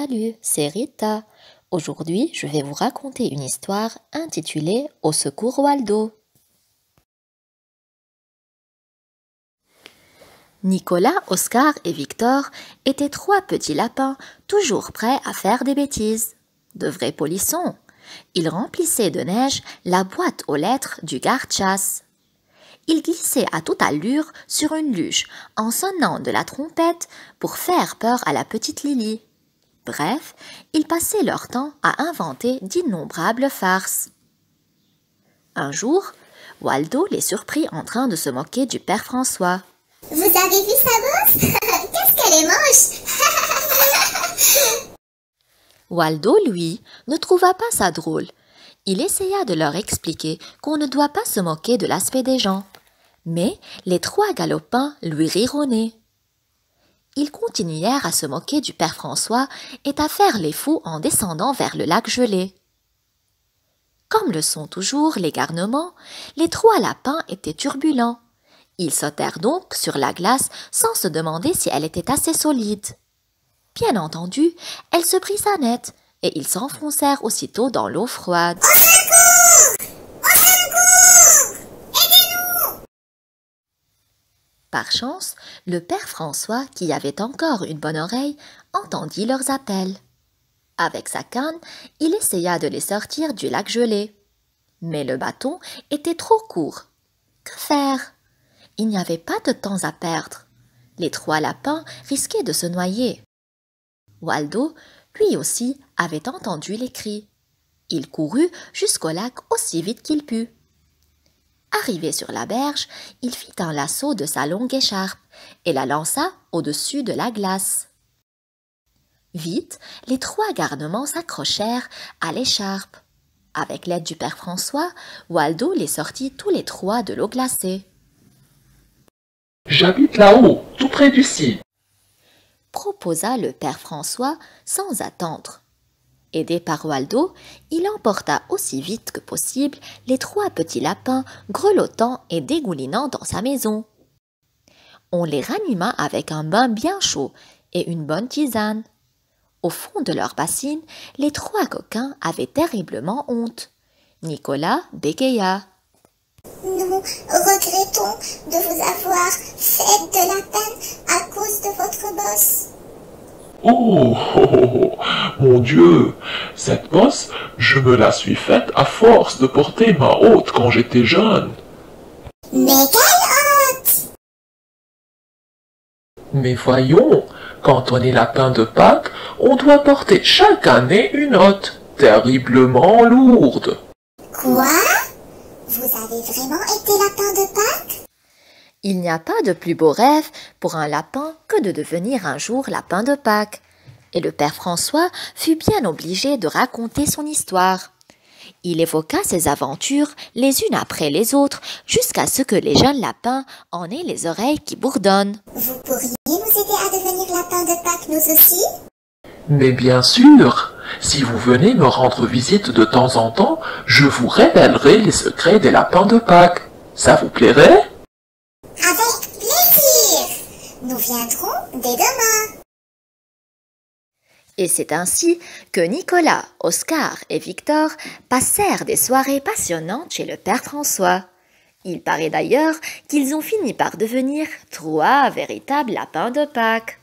Salut, c'est Rita. Aujourd'hui, je vais vous raconter une histoire intitulée Au secours Waldo. Nicolas, Oscar et Victor étaient trois petits lapins toujours prêts à faire des bêtises. De vrais polissons. Ils remplissaient de neige la boîte aux lettres du garde-chasse. Ils glissaient à toute allure sur une luge en sonnant de la trompette pour faire peur à la petite Lily. Bref, ils passaient leur temps à inventer d'innombrables farces. Un jour, Waldo les surprit en train de se moquer du père François. « Vous avez vu sa bosse? Qu'est-ce qu'elle est moche! » Waldo, lui, ne trouva pas ça drôle. Il essaya de leur expliquer qu'on ne doit pas se moquer de l'aspect des gens. Mais les trois galopins lui rirent au nez. Ils continuèrent à se moquer du père François et à faire les fous en descendant vers le lac gelé. Comme le sont toujours les garnements, les trois lapins étaient turbulents. Ils sautèrent donc sur la glace sans se demander si elle était assez solide. Bien entendu, elle se brisa net et ils s'enfoncèrent aussitôt dans l'eau froide. Au secours! Au secours! Aidez-nous! Par chance, le père François, qui avait encore une bonne oreille, entendit leurs appels. Avec sa canne, il essaya de les sortir du lac gelé. Mais le bâton était trop court. Que faire? Il n'y avait pas de temps à perdre. Les trois lapins risquaient de se noyer. Waldo, lui aussi, avait entendu les cris. Il courut jusqu'au lac aussi vite qu'il put. Arrivé sur la berge, il fit un lasso de sa longue écharpe et la lança au-dessus de la glace. Vite, les trois garnements s'accrochèrent à l'écharpe. Avec l'aide du père François, Waldo les sortit tous les trois de l'eau glacée. « J'habite là-haut, tout près du site, » proposa le père François sans attendre. Aidé par Waldo, il emporta aussi vite que possible les trois petits lapins grelottant et dégoulinant dans sa maison. On les ranima avec un bain bien chaud et une bonne tisane. Au fond de leur bassine, les trois coquins avaient terriblement honte. Nicolas bégaya. « Nous regrettons de vous avoir fait de la peine à cause de votre bosse. » Oh, oh, oh, oh, mon Dieu, cette bosse, je me la suis faite à force de porter ma haute quand j'étais jeune. « Mais quelle honte! » Mais voyons, quand on est lapin de Pâques, on doit porter chaque année une hôte, terriblement lourde. « Quoi? Vous avez vraiment été lapin de Pâques? » Il n'y a pas de plus beau rêve pour un lapin que de devenir un jour lapin de Pâques. Et le père François fut bien obligé de raconter son histoire. Il évoqua ses aventures les unes après les autres jusqu'à ce que les jeunes lapins en aient les oreilles qui bourdonnent. « Vous pourriez nous aider à devenir lapin de Pâques, nous aussi? » Mais bien sûr, si vous venez me rendre visite de temps en temps, je vous révélerai les secrets des lapins de Pâques. Ça vous plairait? Avec plaisir! Nous viendrons dès demain. Et c'est ainsi que Nicolas, Oscar et Victor passèrent des soirées passionnantes chez le père François. Il paraît d'ailleurs qu'ils ont fini par devenir trois véritables lapins de Pâques.